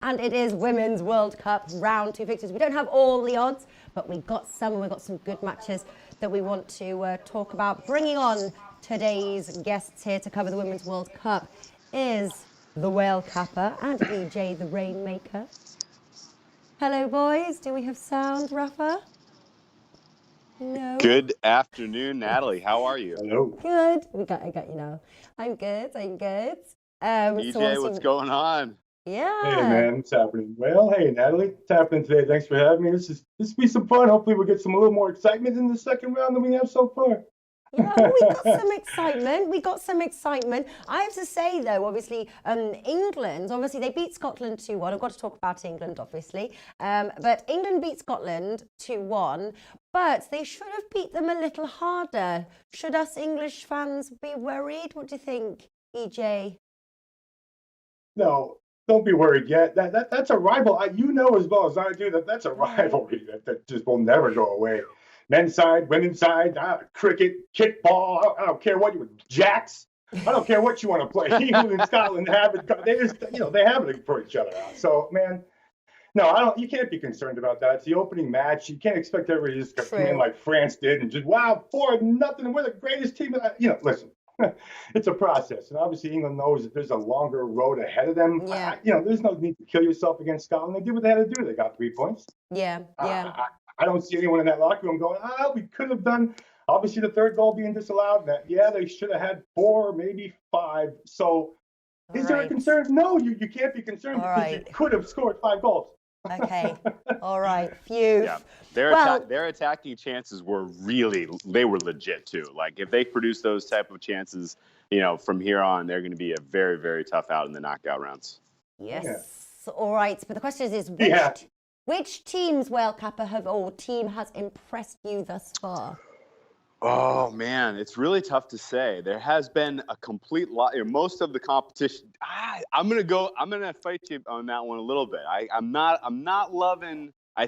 And it is Women's World Cup round 2 fixtures. We don't have all the odds, but we got some, and we've got some good matches that we want to talk about. Bringing on today's guests here to cover the Women's World Cup is the Whale Capper and EJ the Rainmaker. Hello, boys. Do we have sound, Rafa? No. Good afternoon, Natalie. How are you? Hello. Good. I got you now. I'm good. EJ, what's going on? Yeah. Hey, man, what's happening? Well, hey, Natalie, what's happening today? Thanks for having me. This will be some fun. Hopefully, we'll get a little more excitement in the second round than we have so far. Yeah, well, we got some excitement. I have to say, though, obviously, England, obviously, they beat Scotland 2-1. I've got to talk about England, obviously. But England beat Scotland 2-1, but they should have beat them a little harder. Should us English fans be worried? What do you think, EJ? No, don't be worried yet. That's a rival. You know as well as I do that's a rivalry that just will never go away. Men's side, women's side, cricket, kickball. I don't care what you jacks. I don't care what you want to play. England and Scotland have it. They just, they have it for each other out. So, man, no, I don't. You can't be concerned about that. It's the opening match. You can't expect everybody to just come in like France did and just 4-0, and we're the greatest team. Listen, it's a process, and obviously England knows that there's a longer road ahead of them. Yeah. There's no need to kill yourself against Scotland. They did what they had to do. They got 3 points. Yeah. I don't see anyone in that locker room going, we could have done, obviously the third goal being disallowed. They should have had 4, maybe 5. So is there a concern? No, you can't be concerned because you could have scored 5 goals. Okay. All right. Phew. Yeah. Their attacking chances were legit too. Like if they produce those type of chances, from here on, they're going to be a very, very tough out in the knockout rounds. Yes. Yeah. All right. But the question is which team's Whale Capper team has impressed you thus far? Oh man, it's really tough to say. There has been a complete lot. Most of the competition. I'm gonna fight you on that one a little bit. I'm not loving. I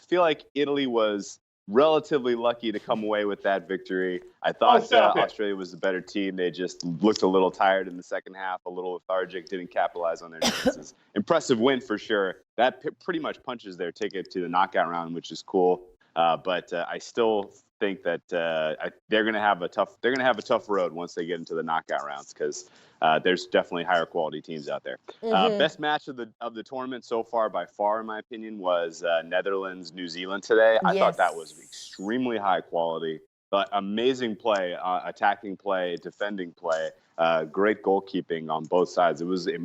feel like Italy was relatively lucky to come away with that victory. I thought Australia was the better team. They just looked a little tired in the second half, a little lethargic, didn't capitalize on their chances. Impressive win for sure. That pretty much punches their ticket to the knockout round, which is cool. But I still think that they're going to have a tough road once they get into the knockout rounds because there's definitely higher quality teams out there. Best match of the tournament so far, by far, in my opinion, was Netherlands New Zealand today. I thought that was extremely high quality, but amazing play, attacking play, defending play, great goalkeeping on both sides.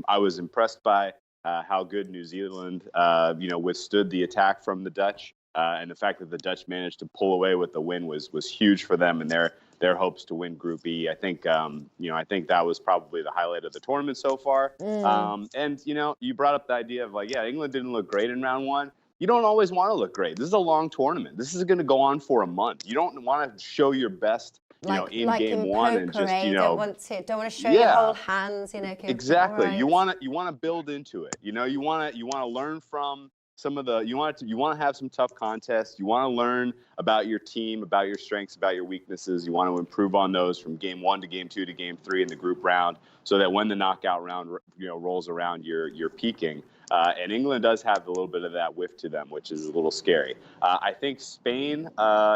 I was impressed by how good New Zealand withstood the attack from the Dutch. And the fact that the Dutch managed to pull away with the win was huge for them and their hopes to win Group E. I think that was probably the highlight of the tournament so far. And you brought up the idea of England didn't look great in round 1. You don't always want to look great. This is a long tournament. This is going to go on for a month. You don't want to show your best, in game 1 and just don't want to show your whole hands. Exactly. Right. You want to build into it. You want to learn from. You want to have some tough contests. You want to learn about your team, about your strengths, about your weaknesses. You want to improve on those from game 1 to game 2 to game 3 in the group round, so that when the knockout round rolls around, you're peaking. And England does have a little bit of that whiff to them, which is a little scary. I think Spain,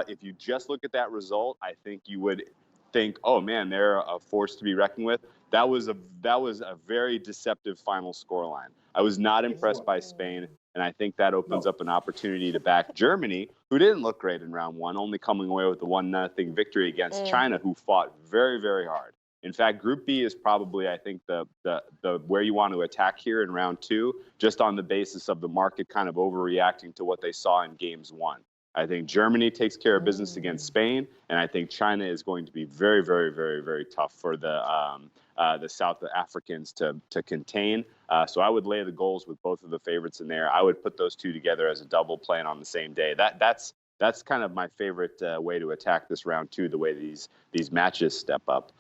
if you just look at that result, I think you would think, oh man, they're a force to be reckoned with. That was a very deceptive final scoreline. I was not impressed by Spain. And I think that opens up an opportunity to back Germany, who didn't look great in round 1, only coming away with the 1-0 victory against China, who fought very, very hard. In fact, Group B is probably, I think, the where you want to attack here in round 2, just on the basis of the market kind of overreacting to what they saw in games 1. I think Germany takes care of business against Spain, and I think China is going to be very, very, very, very tough for the South Africans to contain. So I would lay the goals with both of the favorites in there. I would put those two together as a double playing on the same day. That's kind of my favorite way to attack this round 2, the way these matches step up.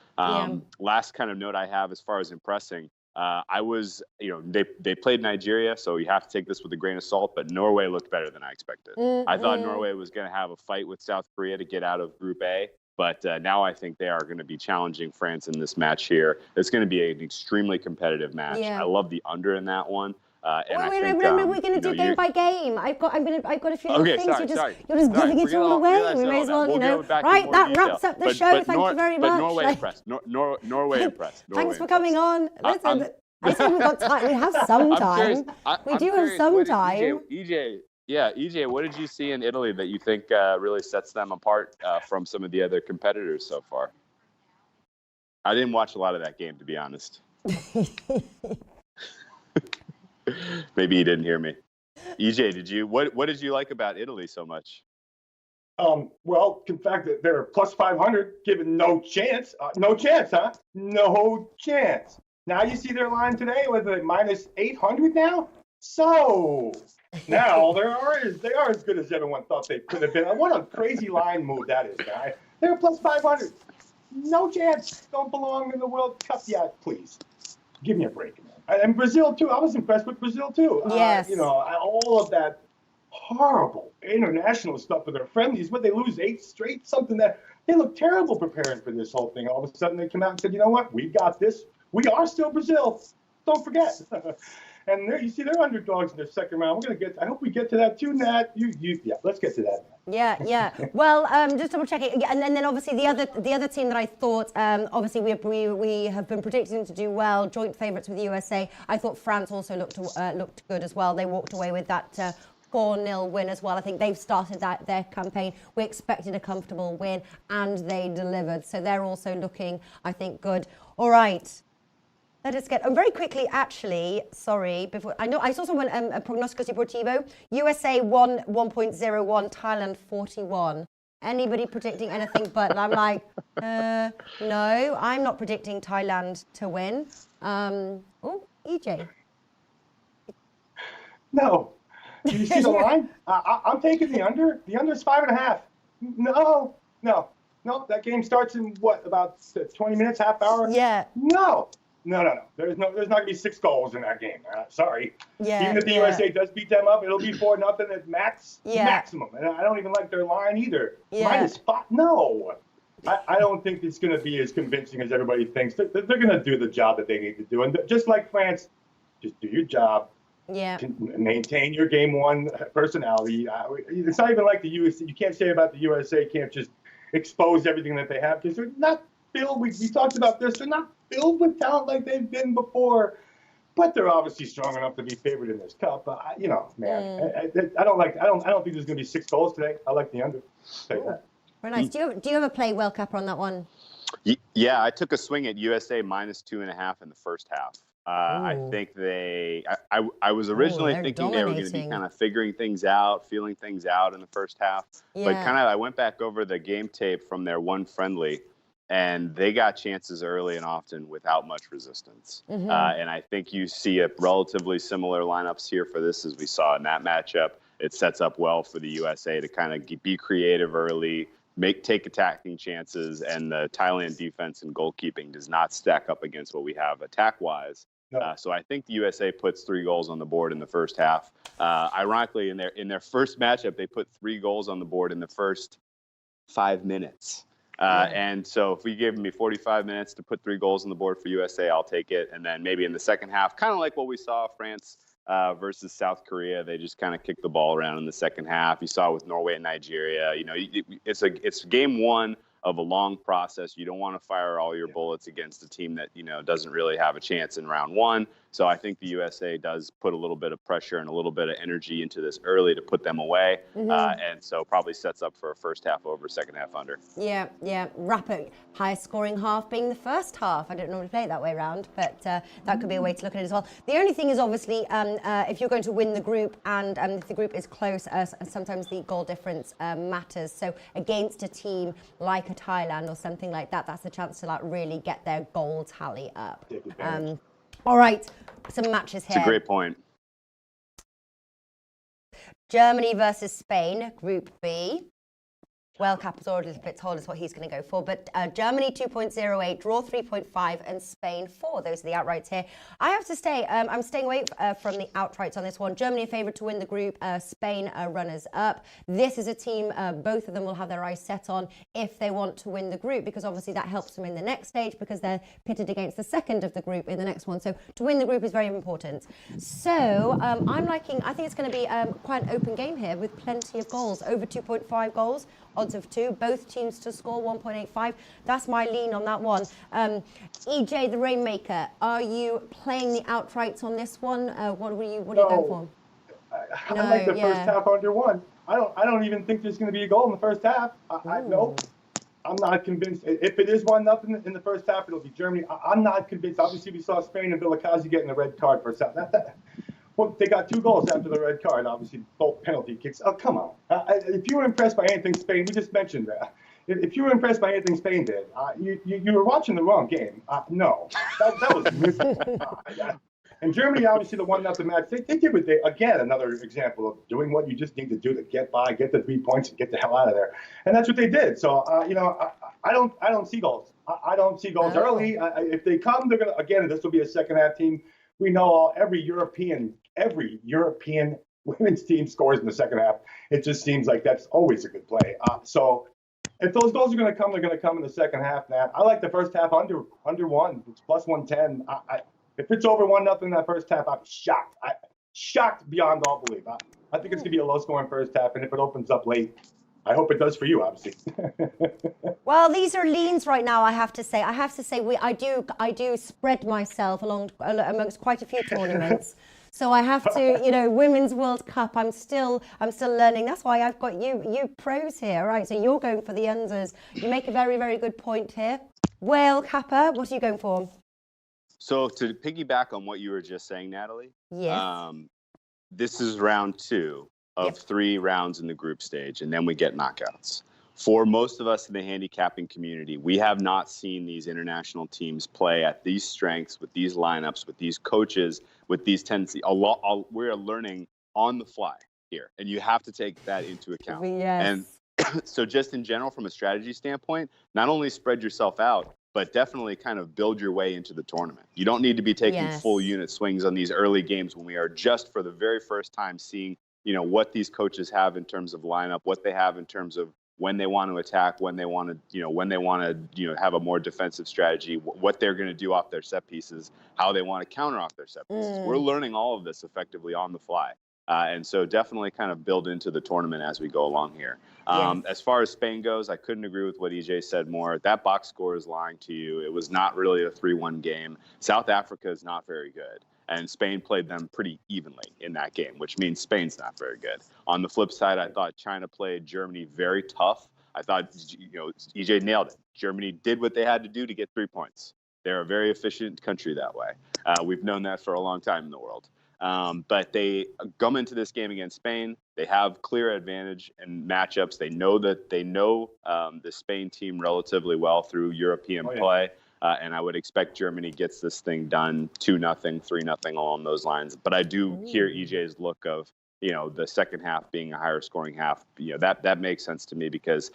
Last kind of note I have as far as impressing. They played Nigeria, so you have to take this with a grain of salt, but Norway looked better than I expected. I thought Norway was going to have a fight with South Korea to get out of Group A, but now I think they are going to be challenging France in this match here. It's going to be an extremely competitive match. I love the under in that one. And I wait, think, we're going to do game by game. I've got a few little things. You're just giving it all away. We may as well, Right, that wraps up the show. Thank you very much. But Norway impressed. Norway impressed. Thanks for coming on. Listen, I said we've got time. We have some time. We do have some time. EJ, what did you see in Italy that you think really sets them apart from some of the other competitors so far? I didn't watch a lot of that game, to be honest. Maybe you didn't hear me. EJ, did you? What did you like about Italy so much? Well, in fact, they're plus 500, given no chance. No chance, huh? No chance. Now you see their line today with a minus 800 now. So now they are as good as everyone thought they could have been. What a crazy line move that is, guy. They're plus 500. No chance. Don't belong in the World Cup yet, please. Give me a break, man. And Brazil too. I was impressed with Brazil too. Yes. All of that horrible international stuff with their friendlies. Would they lose 8 straight? Something that they look terrible preparing for this whole thing. All of a sudden they come out and said, you know what? We got this. We are still Brazil. Don't forget. And you see, they're underdogs in their second round. I hope we get to that too, Nat. Yeah, let's get to that. Yeah. Well, just double checking, and then obviously the other team that I thought, obviously we have been predicting to do well, joint favourites with the USA. I thought France also looked good as well. They walked away with that 4-0 win as well. I think they've started their campaign. We expected a comfortable win, and they delivered. So they're also looking, I think, good. All right. Let us get very quickly. Actually, sorry. Before I saw someone Prognostico Deportivo. USA 1.01, Thailand 41. Anybody predicting anything but? And I'm like, no, I'm not predicting Thailand to win. EJ. No. You see the line? I'm taking the under. The under is 5.5. No. That game starts in what, about 20 minutes, half hour? Yeah. No. There's not going to be 6 goals in that game. Sorry. Yeah. Even if the USA does beat them up, it'll be 4-0 at maximum. And I don't even like their line either. Yeah. -5. No. I don't think it's going to be as convincing as everybody thinks. They're going to do the job that they need to do. And just like France, just do your job. Yeah. Maintain your game one personality. It's not even like the USA. You can't say about the USA, can't just expose everything that they have, because they're not filled. We talked about this. They're not filled with talent like they've been before, but they're obviously strong enough to be favored in this cup. I don't think there's going to be 6 goals today. I like the under. Say that. Very nice. Do you have a play, World Cup, on that one? Yeah, I took a swing at USA minus 2.5 in the first half. I think I was originally thinking they were going to be kind of figuring things out, feeling things out in the first half. Yeah. But I went back over the game tape from their one friendly, and they got chances early and often without much resistance. Mm-hmm. And I think you see a relatively similar lineups here for this as we saw in that matchup. It sets up well for the USA to kind of be creative early, take attacking chances, and the Thailand defense and goalkeeping does not stack up against what we have attack-wise. No. So I think the USA puts 3 goals on the board in the first half. Ironically, in their first matchup, they put 3 goals on the board in the first 5 minutes. And so if we give me 45 minutes to put 3 goals on the board for USA, I'll take it. And then maybe in the second half, kind of like what we saw France versus South Korea, they just kind of kicked the ball around in the second half. You saw with Norway and Nigeria. It's game one of a long process. You don't want to fire all your bullets against a team that doesn't really have a chance in round one. So I think the USA does put a little bit of pressure and a little bit of energy into this early to put them away. Mm-hmm. And so probably sets up for a first half over, second half under. Yeah. Rapid, highest scoring half being the first half. I don't normally play it that way around, but that could be a way to look at it as well. The only thing is obviously if you're going to win the group and if the group is close, sometimes the goal difference matters. So against a team like a Thailand or something like that, that's a chance to really get their goal tally up. All right, some matches here. It's a great point. Germany versus Spain, Group B. Well, Cap has already told us what he's going to go for, but Germany 2.08, draw 3.5, and Spain 4. Those are the outrights here. I have to stay. I'm staying away from the outrights on this one. Germany a favourite to win the group. Spain runners up. This is a team both of them will have their eyes set on if they want to win the group, because obviously that helps them in the next stage because they're pitted against the second of the group in the next one. So to win the group is very important. So I think it's going to be quite an open game here with plenty of goals, over 2.5 goals. Odds of 2, both teams to score 1.85. That's my lean on that one. EJ, the Rainmaker, are you playing the outrights on this one? What are you going for? I like the first half under 1. I don't even think there's going to be a goal in the first half. No, I'm not convinced. If it is 1-0 in the first half, it'll be Germany. I'm not convinced. Obviously, we saw Spain and Vilakazi getting the red card for South. Well, they got 2 goals after the red card, obviously, both penalty kicks. Oh, come on. If you were impressed by anything Spain, we just mentioned that. If you were impressed by anything Spain did, you were watching the wrong game. No, that was miserable. And Germany, obviously, the 1-0 match, they did what again, another example of doing what you just need to do to get by, get the 3 points, and get the hell out of there. And that's what they did. So, I don't see goals. I don't see goals early. If they come, they're going to, again, this will be a second half team. We know every European women's team scores in the second half. It just seems like that's always a good play. So if those goals are going to come, they're going to come in the second half, Matt. I like the first half under 1. It's plus 110. If it's over 1-0 in that first half, I'm shocked. Shocked beyond all belief. I think it's going to be a low-scoring first half, and if it opens up late, I hope it does for you, obviously. Well, these are leans right now, I have to say. I do spread myself amongst quite a few tournaments. So I have to, Women's World Cup, I'm still learning. That's why I've got you pros here, right? So you're going for the unders. You make a very, very good point here. Well, Kappa, what are you going for? So to piggyback on what you were just saying, Natalie, yes. This is round 2 of 3 rounds in the group stage, and then we get knockouts. For most of us in the handicapping community, we have not seen these international teams play at these strengths, with these lineups, with these coaches, with these tendencies. We're learning on the fly here, and you have to take that into account. Yes. And so just in general, from a strategy standpoint, not only spread yourself out, but definitely kind of build your way into the tournament. You don't need to be taking full unit swings on these early games when we are just for the very first time seeing what these coaches have in terms of lineup, what they have in terms of when they want to attack, when they want to, have a more defensive strategy, what they're going to do off their set pieces, how they want to counter off their set pieces. We're learning all of this effectively on the fly. And so definitely kind of build into the tournament as we go along here. As far as Spain goes, I couldn't agree with what EJ said more. That box score is lying to you. It was not really a 3-1 game. South Africa is not very good. And Spain played them pretty evenly in that game, which means Spain's not very good. On the flip side, I thought China played Germany very tough. I thought, EJ nailed it. Germany did what they had to do to get 3 points. They're a very efficient country that way. We've known that for a long time in the world. But they come into this game against Spain. They have clear advantage in matchups. They know the Spain team relatively well through European play. And I would expect Germany gets this thing done 2-0, 3-0 along those lines. But I do hear EJ's look of, the second half being a higher scoring half. That makes sense to me because,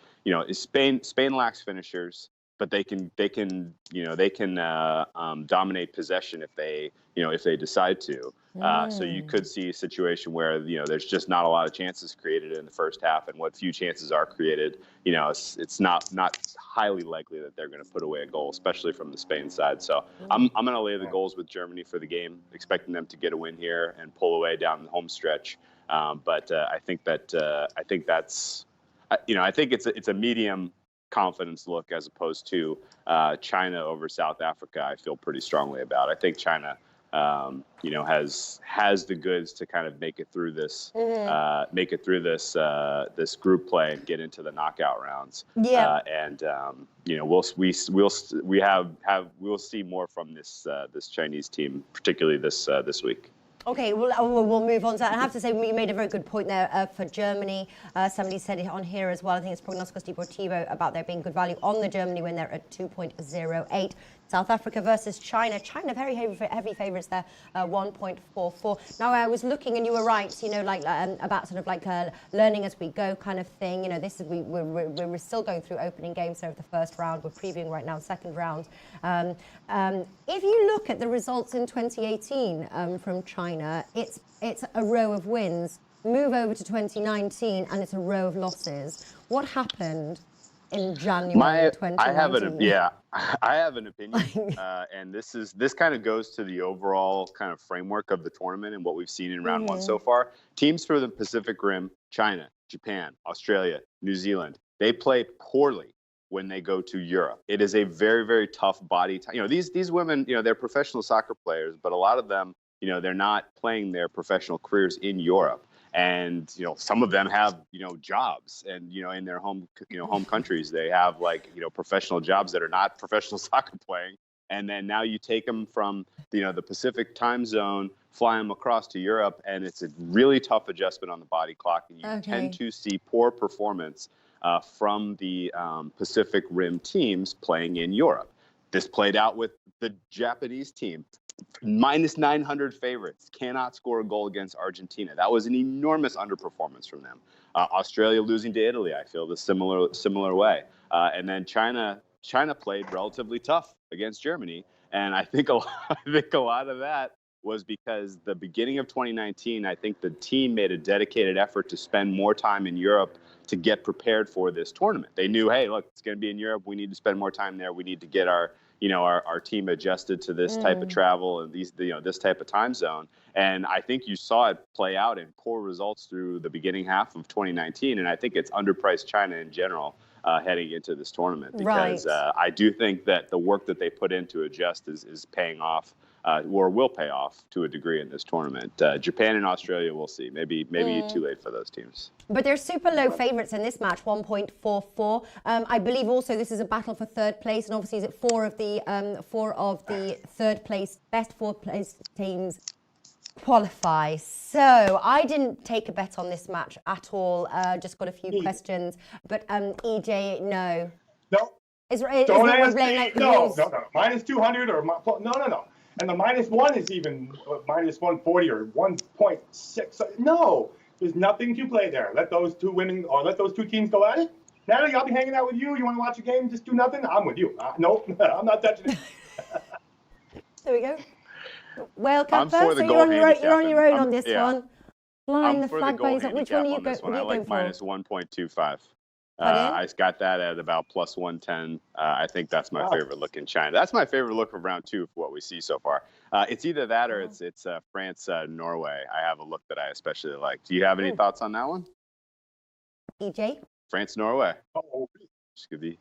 Spain lacks finishers, but they can dominate possession if they decide to. So you could see a situation where there's just not a lot of chances created in the first half, and what few chances are created, it's not highly likely that they're going to put away a goal, especially from the Spain side. So I'm going to lay the goals with Germany for the game, expecting them to get a win here and pull away down the home stretch. But I think it's a medium confidence look as opposed to China over South Africa. I feel pretty strongly about. I think China has the goods to kind of make it through this this group play and get into the knockout rounds. We'll see more from this Chinese team, particularly this week. Okay, we'll move on to that. I have to say, you made a very good point there for Germany. Somebody said it on here as well. I think it's Prognosticos Deportivo about there being good value on the Germany when they're at 2.08. South Africa versus China. China, very heavy favourites there, 1.44. Now, I was looking, and you were right, you know, like about sort of like learning as we go kind of thing. You know, this is we're still going through opening games there of the first round. We're previewing right now second round. If you look at the results in 2018 from China, it's a row of wins. Move over to 2019, and it's a row of losses. What happened in January 2019? I have an opinion, and this kind of goes to the overall kind of framework of the tournament and what we've seen in round one so far. Teams for the Pacific Rim, China, Japan, Australia, New Zealand, they play poorly when they go to Europe. It is a very, very tough body. You know, these women, you know, they're professional soccer players, but a lot of them, you know, they're not playing their professional careers in Europe. And, you know, some of them have, you know, jobs, and, you know, in their home countries, they have, like, you know, professional jobs that are not professional soccer playing. And then now you take them from, you know, the Pacific time zone, fly them across to Europe, and it's a really tough adjustment on the body clock. And you tend to see poor performance from the Pacific Rim teams playing in Europe. This played out with the Japanese team. Minus 900 favorites, cannot score a goal against Argentina. That was an enormous underperformance from them. Australia losing to Italy, I feel the similar way. And then China played relatively tough against Germany, and I think a lot of that was because the beginning of 2019, I think the team made a dedicated effort to spend more time in Europe to get prepared for this tournament. They knew, hey, look, it's going to be in Europe. We need to spend more time there. We need to get our team adjusted to this type of travel and this type of time zone. And I think you saw it play out in poor results through the beginning half of 2019. And I think it's underpriced China in general heading into this tournament, because I do think that the work that they put in to adjust is paying off, or will pay off to a degree in this tournament. Japan and Australia, we'll see. Maybe too late for those teams. But they're super low favourites in this match, 1.44. I believe also this is a battle for third place, and obviously is it four of the third place, best fourth place teams qualify. So I didn't take a bet on this match at all. Just got a few questions, but EJ, no. No. Don't ask me. No. Minus 200 or no. And the minus one is even minus 140 or 1.6. No, there's nothing to play there. Let those two women or let those two teams go at it. Natalie, I'll be hanging out with you. You want to watch a game? Just do nothing. I'm with you. Nope, I'm not touching it. There we go. Well, I'm for the so goal you're on your own on this one. Flying I'm the for flag the goal base up. Which one are you handicap on this one. I like minus 1.25. I got that at about plus 110. I think that's my favorite look in China. That's my favorite look of round two for what we see so far. It's either that or it's France, Norway. I have a look that I especially like. Do you have any thoughts on that one? EJ? France, Norway. Oh, This could be.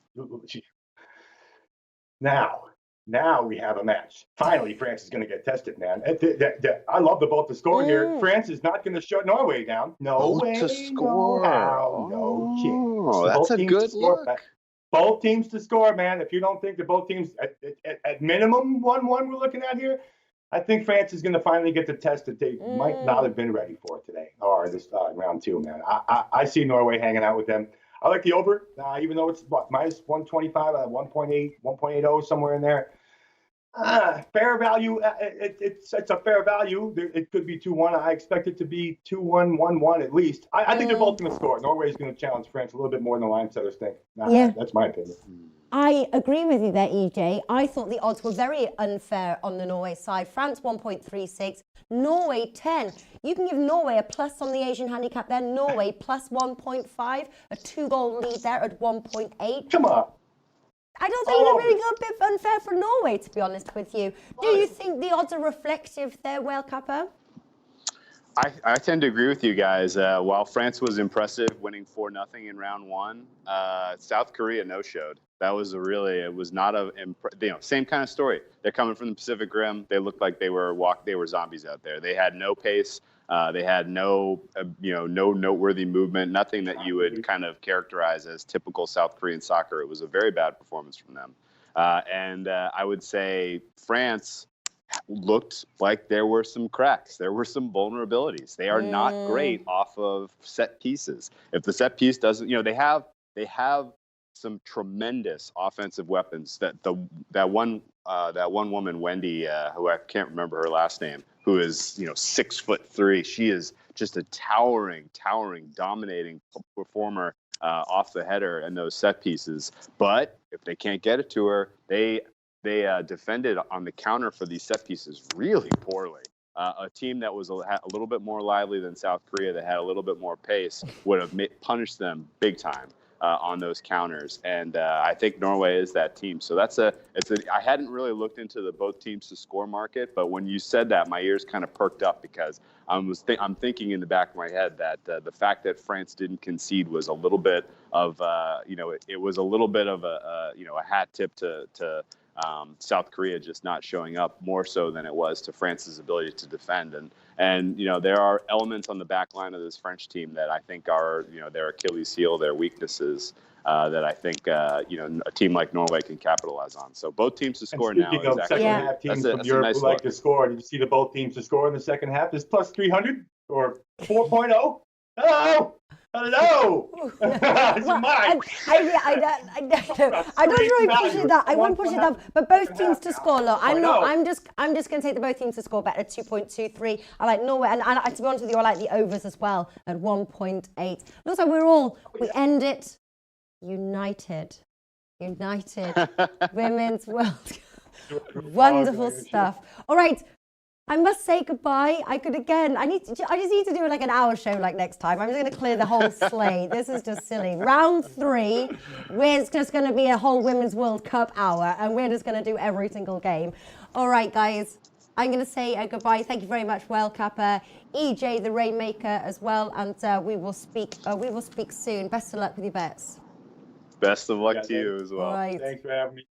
Now we have a match. Finally, France is going to get tested, man. I love both the score here. France is not going to shut Norway down. No way. To score. No chance. That's a good look. Both teams to score, man. If you don't think that both teams, at minimum 1-1 we're looking at here, I think France is going to finally get the test that they might not have been ready for today or this round two, man. I see Norway hanging out with them. I like the over, even though it's minus 125, 1.8, 1.80, somewhere in there. Fair value. It's a fair value. It could be 2-1. I expect it to be 2-1, 1-1 at least. I think they're both going to score. Norway is going to challenge France a little bit more than the line setters think. That's my opinion. I agree with you there, EJ. I thought the odds were very unfair on the Norway side. France 1.36, Norway 10. You can give Norway a plus on the Asian handicap there. Norway plus 1.5, a 2-goal lead there at 1.8. Come on. I don't think it's really a bit unfair for Norway, to be honest with you. Do you think the odds are reflective there, Whale Kappa? I tend to agree with you guys. While France was impressive, winning 4-0 in round one, South Korea no-showed. That was it was not same kind of story. They're coming from the Pacific Rim. They looked like they were zombies out there. They had no pace. They had no noteworthy movement, nothing that you would kind of characterize as typical South Korean soccer. It was a very bad performance from them. And I would say France looked like there were some cracks. There were some vulnerabilities. They are not great off of set pieces. If the set piece doesn't, they have some tremendous offensive weapons. That one that one woman, Wendy, who I can't remember her last name, who is 6'3". She is just a towering, dominating performer off the header and those set pieces. But if they can't get it to her, they defended on the counter for these set pieces really poorly. A team that was a little bit more lively than South Korea, that had a little bit more pace, would have punished them big time on those counters. And I think Norway is that team. So I hadn't really looked into the both teams to score market, but when you said that, my ears kind of perked up, because I'm thinking in the back of my head that the fact that France didn't concede was a little bit of it was a little bit of a hat tip to South Korea just not showing up, more so than it was to France's ability to defend. And there are elements on the back line of this French team that I think are their Achilles heel, their weaknesses, that I think a team like Norway can capitalize on. So both teams to score now. Speaking of second half teams from Europe who like to score, did you see the both teams to score in the second half? Is plus 300 or 4.0? Hello. Hello! I don't really push it that. I won't push it that. But both teams to score low. I'm just going to take the both teams to score bet at 2.23. I like Norway, and to be honest with you, I like the overs as well at 1.8. Looks like we end it united. Women's World Cup. Wonderful stuff. All right. I must say goodbye. I just need to do like an hour show like next time. I'm just going to clear the whole slate. This is just silly. Round 3, it's just going to be a whole Women's World Cup hour, and we're just going to do every single game. All right, guys. I'm going to say goodbye. Thank you very much, World Cupper, EJ the Rainmaker as well, and we will speak soon. Best of luck with your bets. Best of luck to you as well. All right. Thanks for having me.